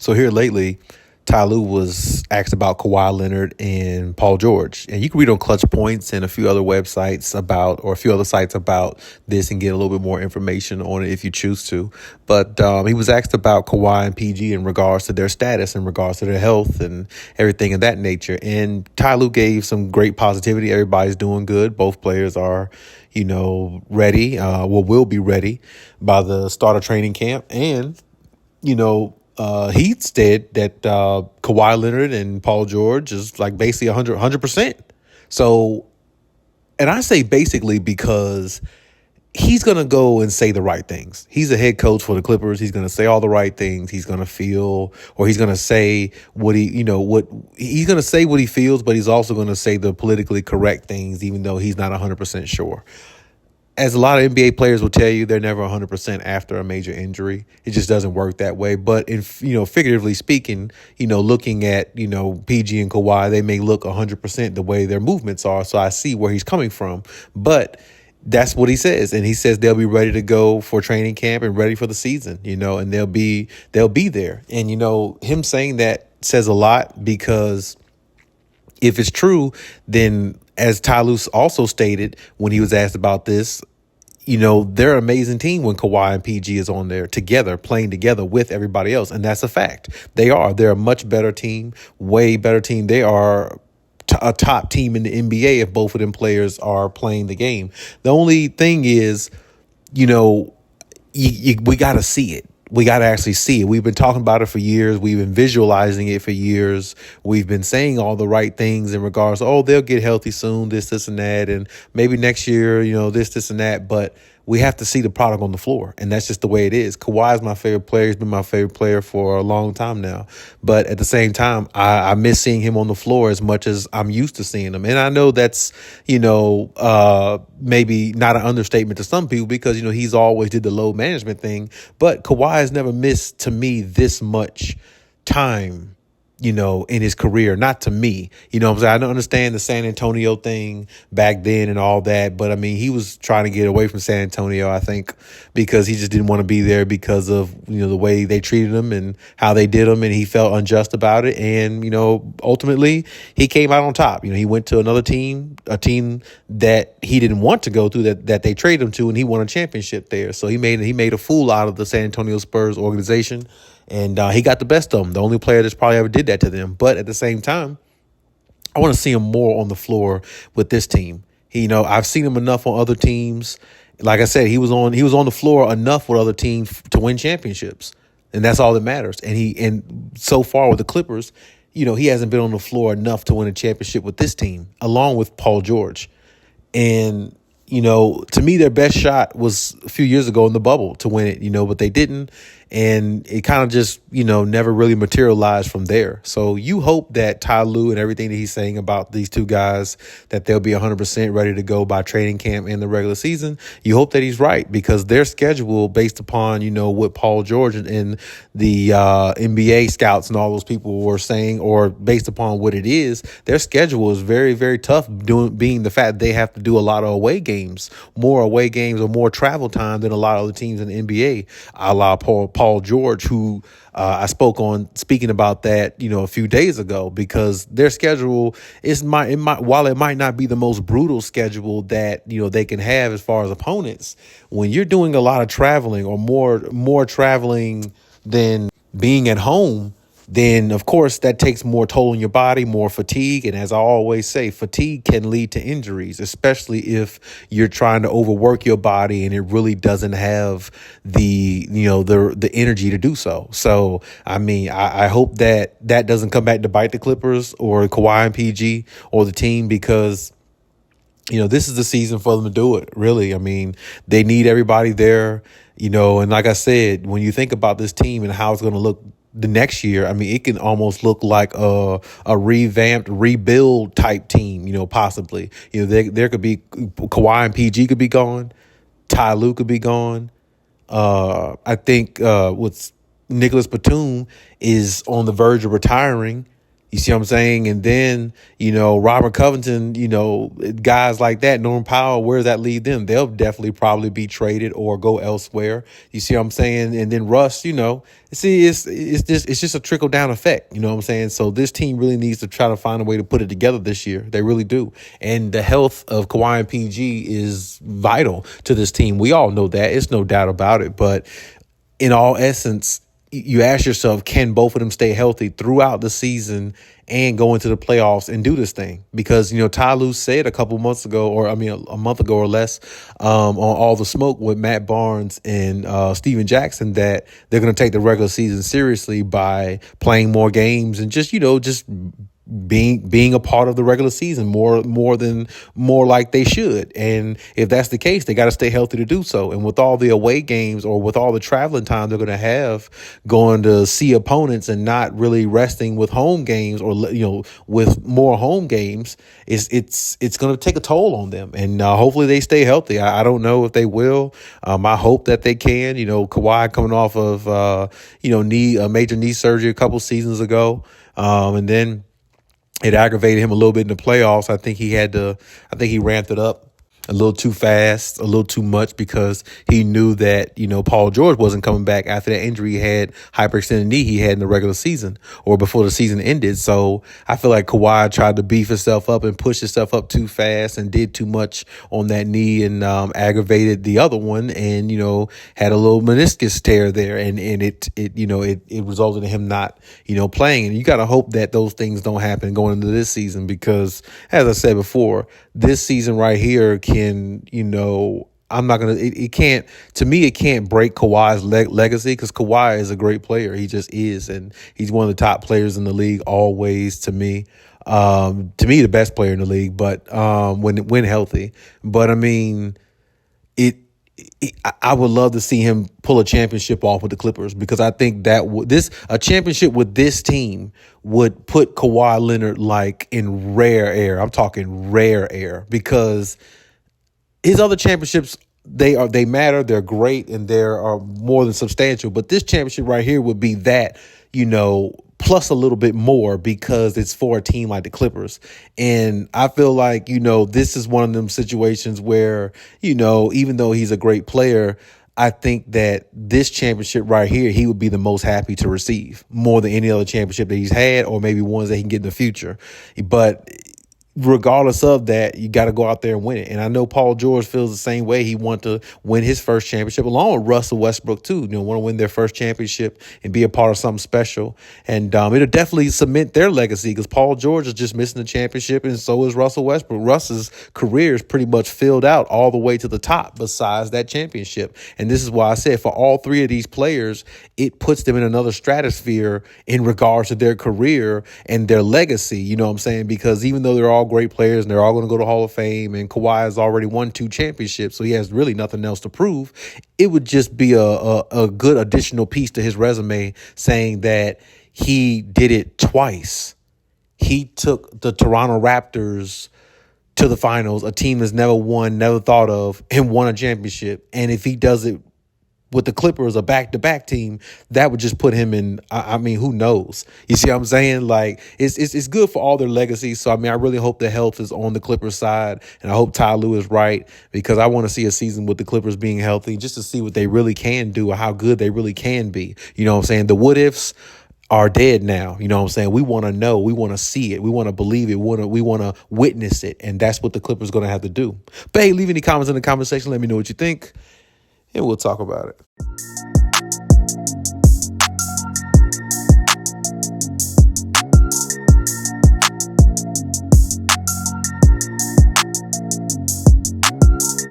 So here lately, Ty Lue was asked about Kawhi Leonard and Paul George. And you can read on Clutch Points and a few other websites about, or a few other sites about this and get a little bit more information on it if you choose to. But he was asked about Kawhi and PG in regards to their status, in regards to their health and everything of that nature. And Ty Lue gave some great positivity. Everybody's doing good. Both players are, ready, will be ready by the start of training camp. And, he said that Kawhi Leonard and Paul George is like basically 100%. So, and I say basically because he's going to go and say the right things. He's a head coach for the Clippers. He's going to say all the right things. He's going to feel, or he's going to say what he's going to say what he feels, but he's also going to say the politically correct things, even though he's not 100% sure. As a lot of NBA players will tell you, they're never 100% after a major injury. It just doesn't work that way. But in figuratively speaking, looking at PG and Kawhi, they may look 100% the way their movements are. So I see where he's coming from. But that's what he says, and he says they'll be ready to go for training camp and ready for the season. And they'll be there. And him saying that says a lot, because if it's true, then as Ty Lue also stated when he was asked about this, they're an amazing team when Kawhi and PG is on there together, playing together with everybody else. And that's a fact. They're a much better team, way better team. They are a top team in the NBA if both of them players are playing the game. The only thing is, we got to see it. We got to actually see it. We've been talking about it for years. We've been visualizing it for years. We've been saying all the right things in regards to, they'll get healthy soon, this, and that. And maybe next year, this, and that. But we have to see the product on the floor. And that's just the way it is. Kawhi is my favorite player. He's been my favorite player for a long time now. But at the same time, I miss seeing him on the floor as much as I'm used to seeing him. And I know that's, maybe not an understatement to some people, because, he's always did the load management thing. But Kawhi has never missed, to me, this much time, in his career. Not to me. What I'm saying? I don't understand the San Antonio thing back then and all that. But, he was trying to get away from San Antonio, I think, because he just didn't want to be there because of, the way they treated him and how they did him. And he felt unjust about it. And, ultimately, he came out on top. He went to another team, a team that he didn't want to go to, that they traded him to, and he won a championship there. So he made a fool out of the San Antonio Spurs organization. And he got the best of them. The only player that's probably ever did that to them. But at the same time, I want to see him more on the floor with this team. I've seen him enough on other teams. Like I said, he was on the floor enough with other teams to win championships, and that's all that matters. And so far with the Clippers, he hasn't been on the floor enough to win a championship with this team, along with Paul George. And to me, their best shot was a few years ago in the bubble to win it, but they didn't. And it kind of just, never really materialized from there. So you hope that Ty Lue and everything that he's saying about these two guys, that they'll be 100% ready to go by training camp and the regular season. You hope that he's right, because their schedule, based upon, what Paul George and the NBA scouts and all those people were saying, or based upon what it is, their schedule is very, very tough, being the fact they have to do a lot of away games, more away games or more travel time than a lot of other teams in the NBA. A la Paul George, who I speaking about that, a few days ago, because their schedule is while it might not be the most brutal schedule that, they can have as far as opponents, when you're doing a lot of traveling, or more traveling than being at home, then of course that takes more toll on your body, more fatigue. And as I always say, fatigue can lead to injuries, especially if you're trying to overwork your body and it really doesn't have the energy to do so. So, I hope that doesn't come back to bite the Clippers or Kawhi and PG or the team, because this is the season for them to do it, really. They need everybody there, and like I said, when you think about this team and how it's going to look the next year, it can almost look like a revamped, rebuild type team, possibly. There could be Kawhi and PG could be gone. Ty Lue could be gone. I think what's Nicholas Batum is on the verge of retiring. You see what I'm saying? And then, Robert Covington, guys like that, Norman Powell, where does that leave them? They'll definitely probably be traded or go elsewhere. You see what I'm saying? And then Russ, see, it's just a trickle down effect. You know what I'm saying? So this team really needs to try to find a way to put it together this year. They really do. And the health of Kawhi and PG is vital to this team. We all know that. It's no doubt about it. But in all essence, you ask yourself, can both of them stay healthy throughout the season and go into the playoffs and do this thing? Because, Ty Lue said a couple months ago, a month ago or less, on All the Smoke with Matt Barnes and Steven Jackson, that they're going to take the regular season seriously by playing more games and just being a part of the regular season more like they should. And if that's the case, they got to stay healthy to do so. And with all the away games or with all the traveling time they're going to have going to see opponents and not really resting with home games or with more home games, it's going to take a toll on them. And hopefully they stay healthy. I don't know if they will. I hope that they can. Kawhi coming off of major knee surgery a couple seasons ago, and then it aggravated him a little bit in the playoffs. I think he ramped it up a little too fast, a little too much, because he knew that, Paul George wasn't coming back after that injury he had, hyperextended knee he had in the regular season or before the season ended. So I feel like Kawhi tried to beef himself up and push himself up too fast and did too much on that knee and aggravated the other one and, had a little meniscus tear there. And it resulted in him not, playing. And you got to hope that those things don't happen going into this season, because as I said before, this season right here can, I'm not going to, it can't, to me, it can't break Kawhi's legacy, because Kawhi is a great player. He just is. And he's one of the top players in the league always, to me. The best player in the league, but when healthy. But I mean, I would love to see him pull a championship off with the Clippers, because I think that a championship with this team would put Kawhi Leonard like in rare air. I'm talking rare air, because his other championships, they matter, they're great, and they are more than substantial. But this championship right here would be that, plus a little bit more, because it's for a team like the Clippers. And I feel like, this is one of them situations where, even though he's a great player, I think that this championship right here, he would be the most happy to receive more than any other championship that he's had, or maybe ones that he can get in the future. But regardless of that, you got to go out there and win it. And I know Paul George feels the same way. He wanted to win his first championship, along with Russell Westbrook too. Want to win their first championship and be a part of something special. And it'll definitely cement their legacy, because Paul George is just missing the championship, and so is Russell Westbrook. Russ's career is pretty much filled out all the way to the top besides that championship. And this is why I said, for all three of these players, it puts them in another stratosphere in regards to their career and their legacy. You know what I'm saying? Because even though they're all great players and they're all going to go to Hall of Fame, and Kawhi has already won 2 championships, so he has really nothing else to prove, it would just be a good additional piece to his resume, saying that he did it twice. He took the Toronto Raptors to the finals, a team that's never won, never thought of, and won a championship. And if he does it with the Clippers, a back-to-back team, that would just put him in, I mean, who knows? You see what I'm saying? Like, it's good for all their legacies. So, I mean, I really hope the health is on the Clippers side, and I hope Ty Lue is right, because I want to see a season with the Clippers being healthy, just to see what they really can do or how good they really can be. You know what I'm saying? The what-ifs are dead now. You know what I'm saying? We want to know. We want to see it. We want to believe it. We want to witness it. And that's what the Clippers are going to have to do. But hey, leave any comments in the comment section. Let me know what you think, and we'll talk about it.